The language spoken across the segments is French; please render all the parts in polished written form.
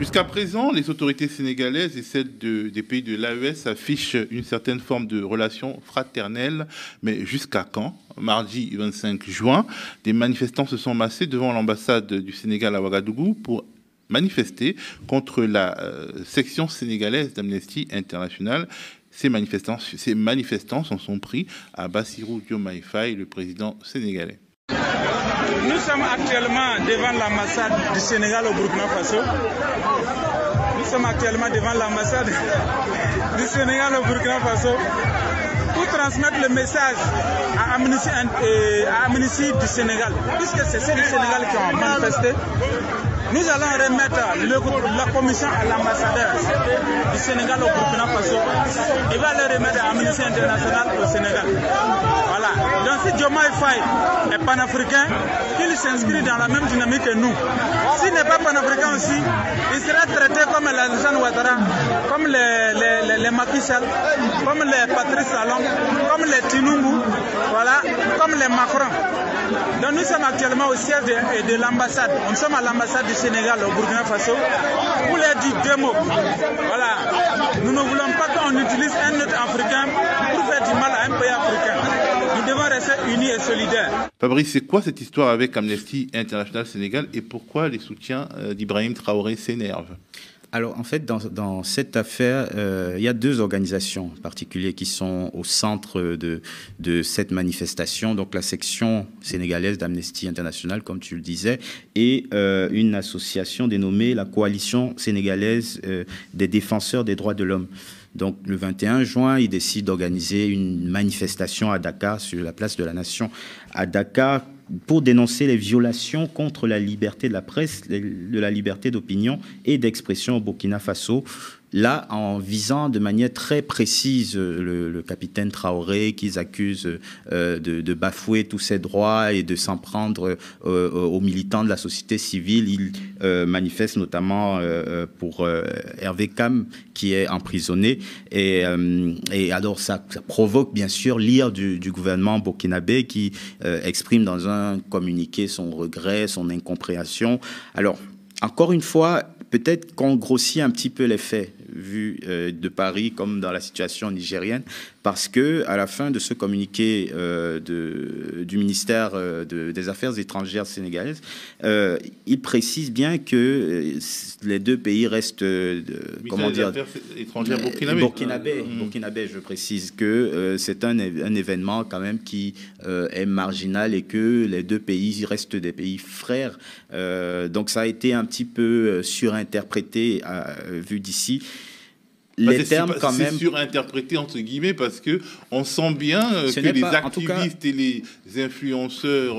Jusqu'à présent, les autorités sénégalaises et celles des pays de l'AES affichent une certaine forme de relation fraternelle, mais jusqu'à quand? Mardi 25 juin, des manifestants se sont massés devant l'ambassade du Sénégal à Ouagadougou pour manifester contre la section sénégalaise d'Amnesty International. Ces manifestants s'en sont pris à Bassirou Diomaye Faye, le président sénégalais. Nous sommes actuellement devant l'ambassade du Sénégal au Burkina Faso. Nous sommes actuellement devant l'ambassade du Sénégal au Burkina Faso pour transmettre le message à Amnesty du Sénégal, puisque c'est ceux du Sénégal qui ont manifesté. Nous allons remettre la commission à l'ambassadeur du Sénégal au Burkina Faso. Il va le remettre à Amnesty International au Sénégal. Voilà. Donc si Diomaye Faye est panafricain, qu'il s'inscrit dans la même dynamique que nous. S'il n'est pas panafricain aussi, il sera traité comme l'Alassane Ouattara, comme les Macky Sall, comme les Patrice Talon, comme les Tinubu, voilà, comme les Macron. Donc nous sommes actuellement au siège de l'ambassade. Nous sommes à l'ambassade du Sénégal au Burkina Faso. Pour leur dire deux mots. Voilà. Nous ne voulons pas qu'on utilise un autre Africain pour faire du mal à un pays africain. Nous devons rester unis et solidaires. Fabrice, c'est quoi cette histoire avec Amnesty International Sénégal et pourquoi les soutiens d'Ibrahim Traoré s'énervent? Alors, en fait, dans cette affaire, il y a deux organisations particulières qui sont au centre de cette manifestation. Donc, la section sénégalaise d'Amnesty International, comme tu le disais, et une association dénommée la Coalition sénégalaise des défenseurs des droits de l'homme. Donc, le 21 juin, ils décident d'organiser une manifestation à Dakar, sur la place de la Nation à Dakar, pour dénoncer les violations contre la liberté de la presse, de la liberté d'opinion et d'expression au Burkina Faso. Là, en visant de manière très précise le capitaine Traoré, qu'ils accusent de bafouer tous ses droits et de s'en prendre aux militants de la société civile. Ils manifestent notamment pour Hervé Kam, qui est emprisonné. Et alors, ça provoque bien sûr l'ire du gouvernement burkinabé qui exprime dans un communiqué son regret, son incompréhension. Alors, encore une fois, peut-être qu'on grossit un petit peu les faits vus de Paris comme dans la situation nigérienne, parce que à la fin de ce communiqué du ministère des Affaires étrangères sénégalaises, il précise bien que les deux pays restent, comment dire, Affaires étrangères burkinabé, je précise que c'est un événement quand même qui est marginal et que les deux pays restent des pays frères. Donc ça a été un petit peu surinterprété vu d'ici. Les termes quand même surinterprété entre guillemets parce que on sent bien que les activistes et les influenceurs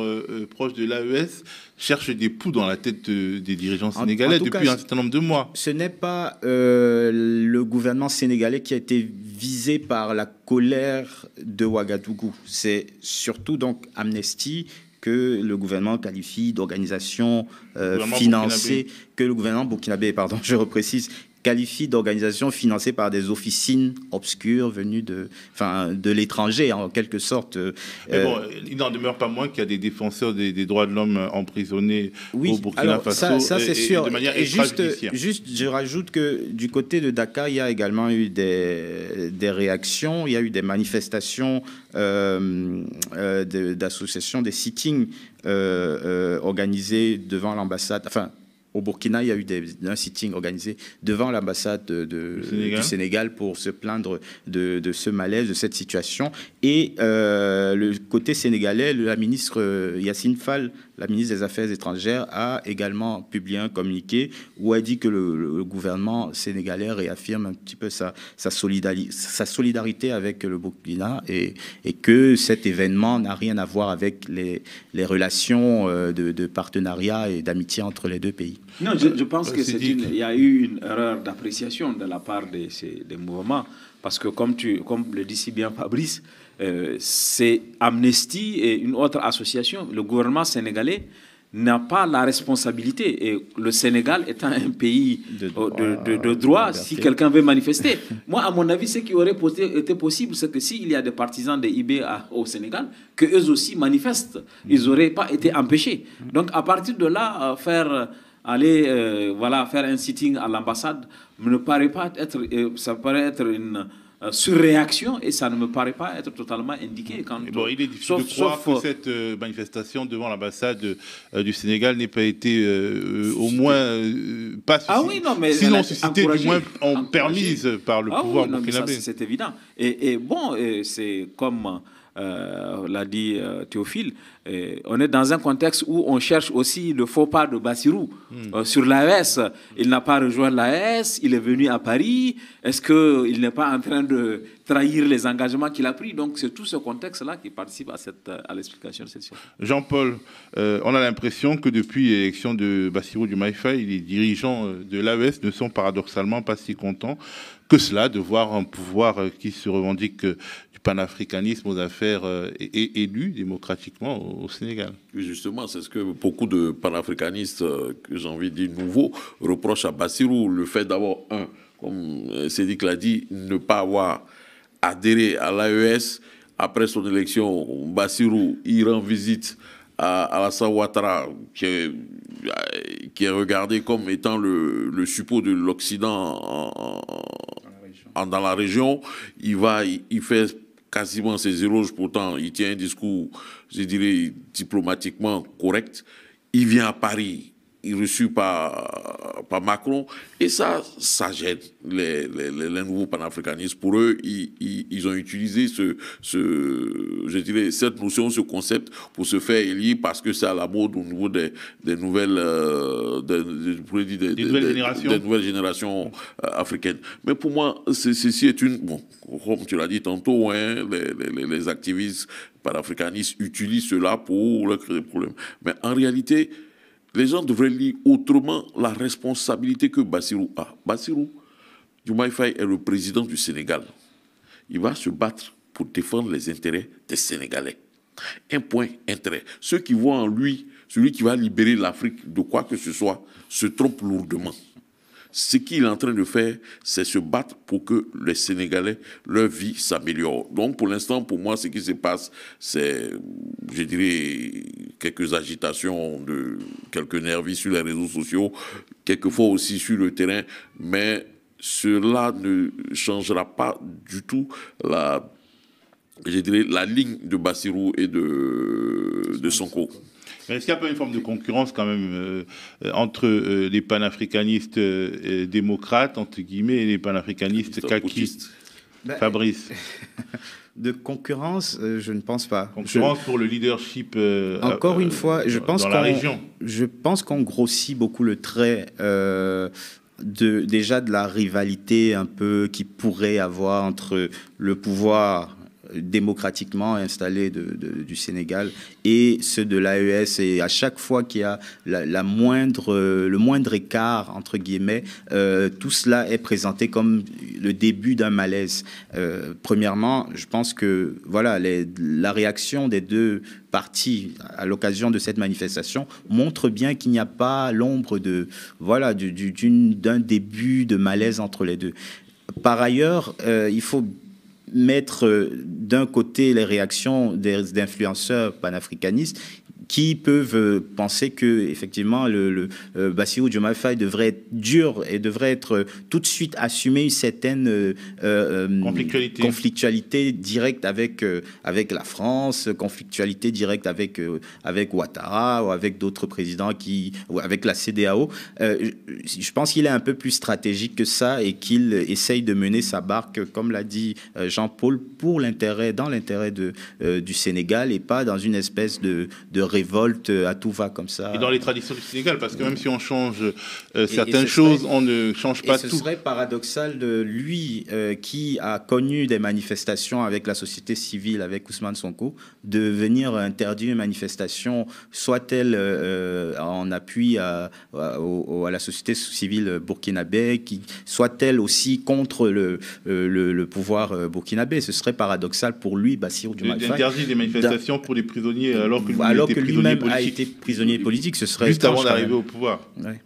proches de l'AES cherchent des poux dans la tête des dirigeants sénégalais depuis un certain nombre de mois. Ce n'est pas le gouvernement sénégalais qui a été visé par la colère de Ouagadougou. C'est surtout donc Amnesty que le gouvernement qualifie d'organisation financée, que le gouvernement burkinabé, pardon, je reprécise, qualifie d'organisation financée par des officines obscures venues de l'étranger, en quelque sorte. Mais bon, il n'en demeure pas moins qu'il y a des défenseurs des droits de l'homme emprisonnés au Burkina Faso. Ça c'est sûr. De manière extrajudiciaire. Juste, je rajoute que du côté de Dakar, il y a également eu des réactions, il y a eu des manifestations d'associations, des sittings organisés devant l'ambassade, enfin, au Burkina, il y a eu un sitting organisé devant l'ambassade du Sénégal pour se plaindre de ce malaise, de cette situation. Et le côté sénégalais, la ministre Yacine Fall, la ministre des Affaires étrangères, a également publié un communiqué où elle dit que le gouvernement sénégalais réaffirme un petit peu sa solidarité avec le Burkina et que cet événement n'a rien à voir avec les relations de partenariat et d'amitié entre les deux pays. Non, je pense qu'il y a eu une erreur d'appréciation de la part des mouvements, parce que comme le dit si bien Fabrice, c'est Amnesty et une autre association. Le gouvernement sénégalais n'a pas la responsabilité. Et le Sénégal étant un pays de droit, si quelqu'un veut manifester. Moi, à mon avis, ce qui aurait été possible, c'est que s'il y a des partisans des IB au Sénégal, qu'eux aussi manifestent, ils n'auraient pas été empêchés. Donc, à partir de là, faire aller voilà, faire un sitting à l'ambassade ne paraît pas être, ça paraît être une surréaction et ça ne me paraît pas être totalement indiqué. Quand, bon, il est difficile de croire que cette manifestation devant l'ambassade du Sénégal n'ait pas été au moins pas sinon suscitée, du moins permise par le pouvoir burkinabé. C'est évident. Et bon, c'est comme l'a dit Théophile, on est dans un contexte où on cherche aussi le faux pas de Bassirou sur l'AES. Il n'a pas rejoint l'AES, il est venu à Paris. Est-ce qu'il n'est pas en train de trahir les engagements qu'il a pris? Donc c'est tout ce contexte-là qui participe à l'explication de cette situation. Jean-Paul, on a l'impression que depuis l'élection de Bassirou Diomaye Faye, les dirigeants de l'AES ne sont paradoxalement pas si contents que cela de voir un pouvoir qui se revendique du panafricanisme aux affaires élu démocratiquement au Sénégal. Oui, justement, c'est ce que beaucoup de panafricanistes, que j'ai envie de dire nouveaux, reprochent à Bassirou, le fait d'avoir, comme Sédic l'a dit, ne pas avoir adhéré à l'AES. Après son élection, Bassirou, il rend visite à Alassane Ouattara, qui est regardé comme étant le suppôt de l'Occident dans la région. Il fait quasiment ses éloges, pourtant il tient un discours, je dirais, diplomatiquement correct. Il vient à Paris, il est reçu par Macron, et ça gêne les nouveaux panafricanistes. Pour eux, ils ont utilisé je dirais, cette notion, ce concept pour se faire élire parce que c'est à la mode au niveau des nouvelles générations africaines. Mais pour moi, ceci est bon, comme tu l'as dit tantôt, hein, les activistes panafricanistes utilisent cela pour leur créer des problèmes. Mais en réalité, les gens devraient lire autrement la responsabilité que Bassirou a. Bassirou Diomaye Faye est le président du Sénégal. Il va se battre pour défendre les intérêts des Sénégalais. Un point, intérêt. Ceux qui voient en lui celui qui va libérer l'Afrique de quoi que ce soit se trompent lourdement. Ce qu'il est en train de faire, c'est se battre pour que les Sénégalais, leur vie s'améliore. Donc, pour l'instant, pour moi, ce qui se passe, c'est, je dirais, quelques agitations, quelques nervis sur les réseaux sociaux, quelquefois aussi sur le terrain, mais cela ne changera pas du tout la ligne de Bassirou et de Sonko. Mais est-ce qu'il n'y a pas une forme de concurrence quand même entre les panafricanistes démocrates, entre guillemets, et les panafricanistes kakistes? Fabrice. De concurrence, je ne pense pas. Concurrence pour le leadership encore une fois, dans la région. Je pense qu'on grossit beaucoup le trait déjà de la rivalité un peu qui pourrait avoir entre le pouvoir démocratiquement installé du Sénégal et ceux de l'AES, et à chaque fois qu'il y a le moindre écart entre guillemets, tout cela est présenté comme le début d'un malaise. Premièrement, je pense que voilà, la réaction des deux parties à l'occasion de cette manifestation montre bien qu'il n'y a pas l'ombre d'un début de malaise entre les deux. Par ailleurs, il faut mettre d'un côté les réactions d'influenceurs panafricanistes qui peuvent penser que effectivement Bassirou Diomaye Faye devrait être dur et devrait être tout de suite assumer une certaine conflictualité directe avec la France, conflictualité directe avec Ouattara ou avec d'autres présidents ou avec la CEDEAO. Je pense qu'il est un peu plus stratégique que ça et qu'il essaye de mener sa barque, comme l'a dit Jean-Paul, dans l'intérêt du Sénégal et pas dans une espèce de révolte à tout va comme ça. Et dans les traditions du Sénégal, parce que même si on change certaines choses, on ne change pas tout. Ce serait paradoxal de lui qui a connu des manifestations avec la société civile, avec Ousmane Sonko, de venir interdire une manifestation, soit-elle en appui à la société civile burkinabé, soit-elle aussi contre le pouvoir burkinabé. Ce serait paradoxal pour lui, Bassirou Diomaye Faye, d'interdire des manifestations pour les prisonniers alors que lui-même a été prisonnier politique. Ce serait juste avant d'arriver au pouvoir. Ouais.